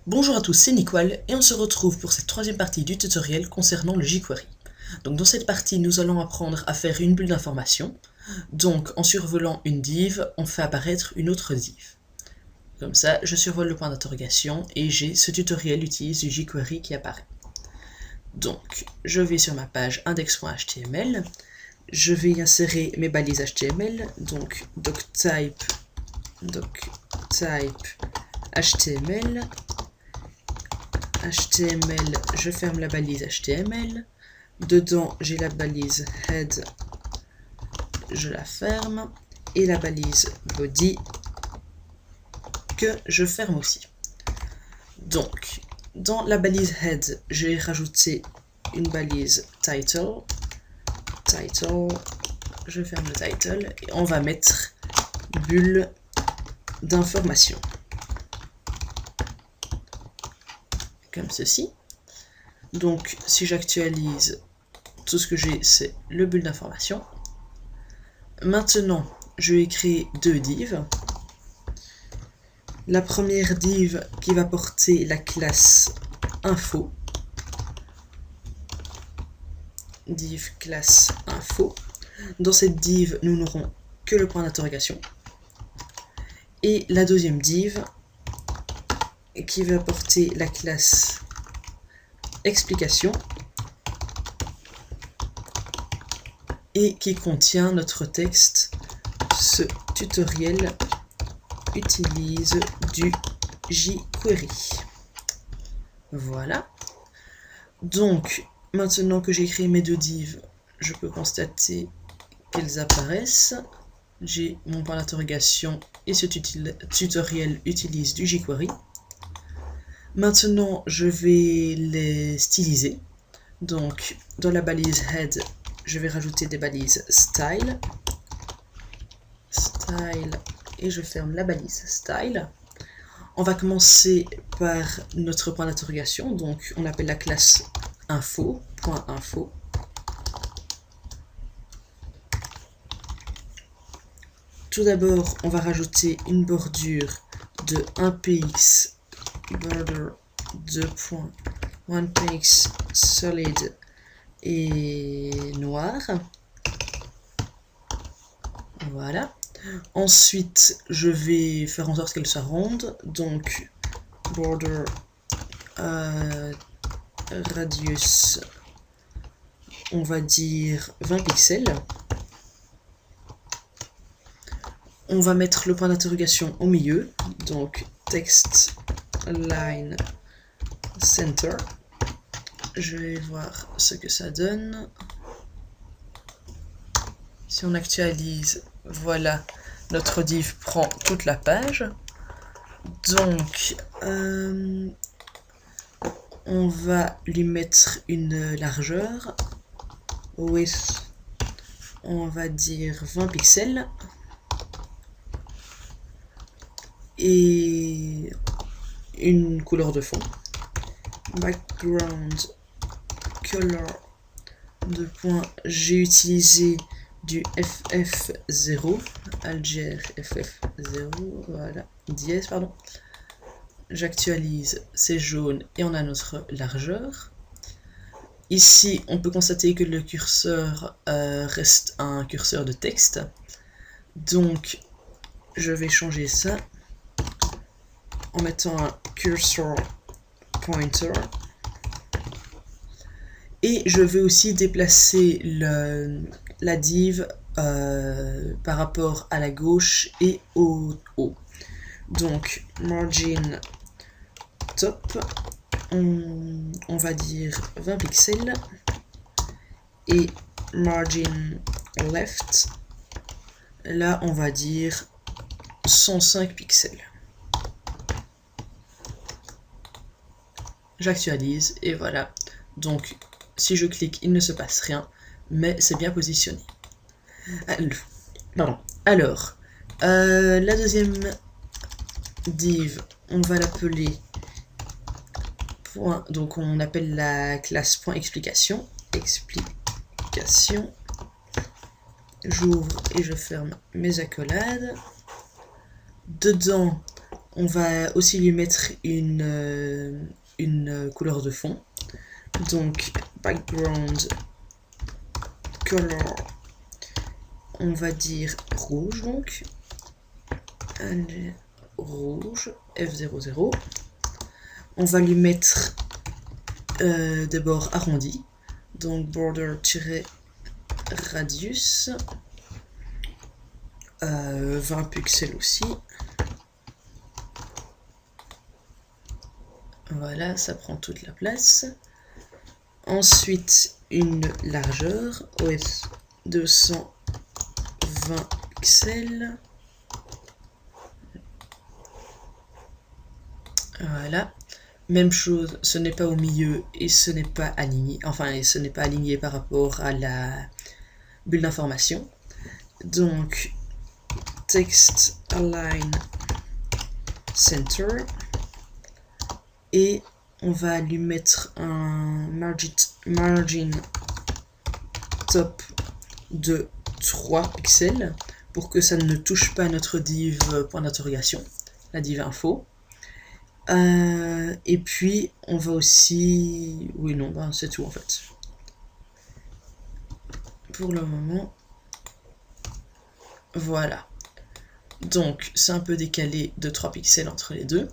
Bonjour à tous, c'est Nicole et on se retrouve pour cette troisième partie du tutoriel concernant le jQuery. Donc dans cette partie, nous allons apprendre à faire une bulle d'information. Donc en survolant une div, on fait apparaître une autre div. Comme ça, je survole le point d'interrogation et j'ai ce tutoriel utilise du jQuery qui apparaît. Donc je vais sur ma page index.html, je vais y insérer mes balises HTML, donc doctype HTML. HTML, je ferme la balise HTML. Dedans, j'ai la balise head, je la ferme. Et la balise body, que je ferme aussi. Donc, dans la balise head, je vais rajouter une balise title. Je ferme le title. Et on va mettre bulle d'information. Comme ceci. Donc si j'actualise, tout ce que j'ai c'est le bulle d'information. Maintenant je vais créer deux divs. La première div qui va porter la classe info, div classe info. Dans cette div nous n'aurons que le point d'interrogation. Et la deuxième div qui va porter la classe explication et qui contient notre texte. Ce tutoriel utilise du jQuery. Voilà. Donc maintenant que j'ai créé mes deux divs, je peux constater qu'elles apparaissent. J'ai mon point d'interrogation et ce tutoriel utilise du jQuery. Maintenant, je vais les styliser. Donc, dans la balise head, je vais rajouter des balises style. Et je ferme la balise style. On va commencer par notre point d'interrogation. Donc, on appelle la classe info, .info. Tout d'abord, on va rajouter une bordure de 1px border 2.1px solid et noir. Voilà. Ensuite, je vais faire en sorte qu'elle soit ronde. Donc, border radius, on va dire 20 pixels. On va mettre le point d'interrogation au milieu. Donc, text line center. Je vais voir ce que ça donne. Si on actualise, voilà, notre div prend toute la page. Donc, on va lui mettre une largeur. Width, on va dire 20 pixels. Et une couleur de fond. Background color de point, j'ai utilisé du FF0, Alger FF0, voilà, dièse, pardon. J'actualise, c'est jaune et on a notre largeur. Ici, on peut constater que le curseur reste un curseur de texte. Donc, je vais changer ça en mettant un cursor pointer. Et je vais aussi déplacer la div par rapport à la gauche et au haut. Donc margin top, on va dire 20 pixels. Et margin left, là on va dire 105 pixels. J'actualise et voilà. Donc si je clique, il ne se passe rien, mais c'est bien positionné. Alors, la deuxième div, on va l'appeler point. Donc on appelle la classe point explication. J'ouvre et je ferme mes accolades. Dedans, On va aussi lui mettre une couleur de fond. Donc, background color, on va dire rouge, donc. Allez, rouge, F00. On va lui mettre des bords arrondis. Donc, border-radius. 20 pixels aussi. Voilà, ça prend toute la place. Ensuite, une largeur, OS 220 pixels. Voilà. Même chose, ce n'est pas au milieu et ce n'est pas aligné. Enfin, ce n'est pas aligné par rapport à la bulle d'information. Donc, text align center. Et on va lui mettre un margin top de 3 pixels pour que ça ne touche pas notre div point d'interrogation, la div info. Et puis on va aussi... Oui, non, ben, c'est tout en fait. Pour le moment. Voilà. Donc c'est un peu décalé de 3 pixels entre les deux.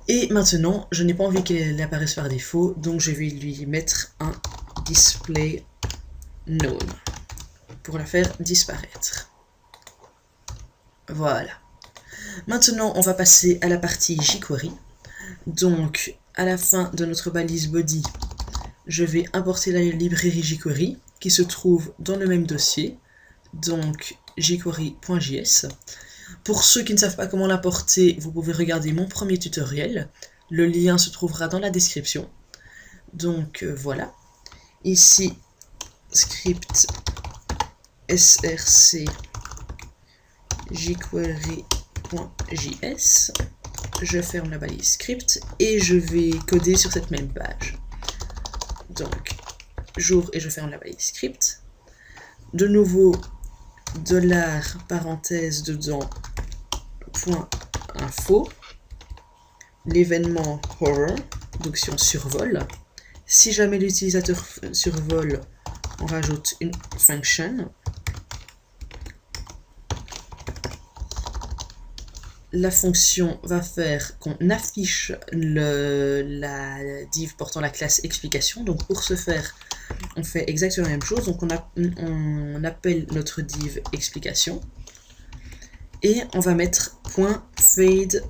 Et maintenant, je n'ai pas envie qu'elle apparaisse par défaut, donc je vais lui mettre un display none pour la faire disparaître. Voilà. Maintenant, on va passer à la partie jQuery. Donc, à la fin de notre balise body, je vais importer la librairie jQuery qui se trouve dans le même dossier, donc jQuery.js. Pour ceux qui ne savent pas comment l'importer, vous pouvez regarder mon premier tutoriel. Le lien se trouvera dans la description. Donc voilà. Ici, script src jQuery.js. Je ferme la balise script et je vais coder sur cette même page. Donc, j'ouvre et je ferme la balise script. De nouveau, $, dedans, point info, l'événement horror, donc si on survole. Si jamais l'utilisateur survole, on rajoute une function. La fonction va faire qu'on affiche la div portant la classe explication. Donc pour ce faire, on fait exactement la même chose. Donc on appelle notre div explication. Et on va mettre .fade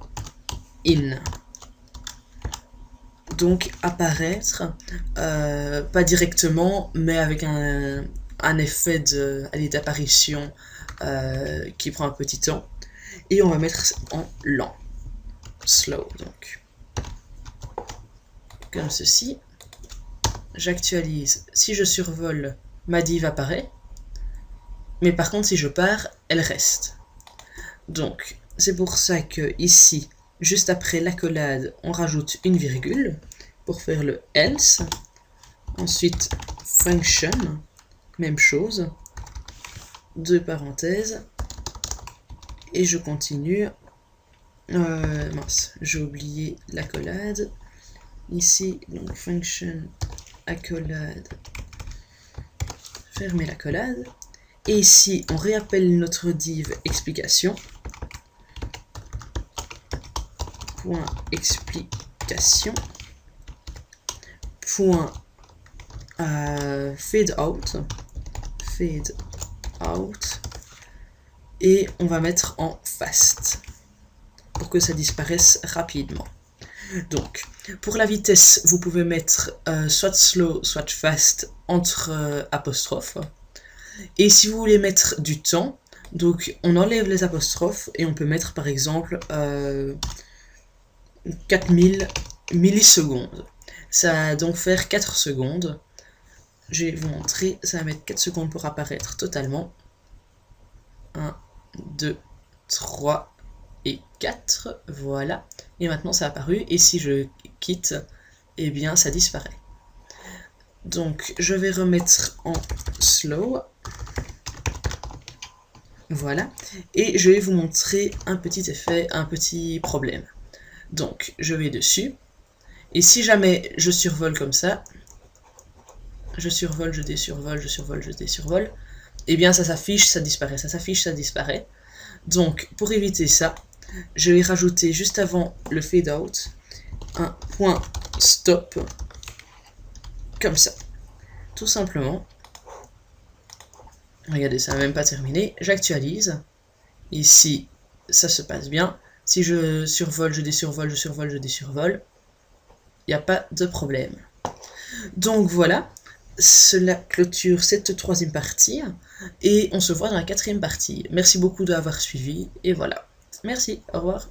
in. Donc apparaître, pas directement, mais avec un effet d'apparition qui prend un petit temps. Et on va mettre en lent, slow, donc. Comme ceci. J'actualise. Si je survole, ma div apparaît. Mais par contre, si je pars, elle reste. Donc, c'est pour ça que ici, juste après l'accolade, on rajoute une virgule pour faire le else. Ensuite, function, même chose. Deux parenthèses. Et je continue. Mince, j'ai oublié l'accolade. Ici, donc function accolade. Fermer l'accolade. Et ici, on réappelle notre div explication. Point explication. Point fade out. Fade out. Et on va mettre en fast pour que ça disparaisse rapidement. Donc, pour la vitesse, vous pouvez mettre soit slow, soit fast entre apostrophes. Et si vous voulez mettre du temps, donc on enlève les apostrophes et on peut mettre par exemple 4000 millisecondes. Ça va donc faire 4 secondes. Je vais vous montrer, ça va mettre 4 secondes pour apparaître totalement. 1, 2, 3 et 4, voilà. Et maintenant ça a apparu, et si je quitte, eh bien ça disparaît. Donc je vais remettre en slow. Voilà, et je vais vous montrer un petit effet, un petit problème. Donc, je vais dessus, et si jamais je survole comme ça, je survole, je désurvole, je survole, je désurvole, et bien ça s'affiche, ça disparaît, ça s'affiche, ça disparaît. Donc, pour éviter ça, je vais rajouter juste avant le fade out un point stop, comme ça, tout simplement. Regardez, ça n'a même pas terminé. J'actualise. Ici, ça se passe bien. Si je survole, je désurvole, je survole, je désurvole, il n'y a pas de problème. Donc voilà, cela clôture cette troisième partie. Et on se voit dans la quatrième partie. Merci beaucoup d'avoir suivi. Et voilà. Merci, au revoir.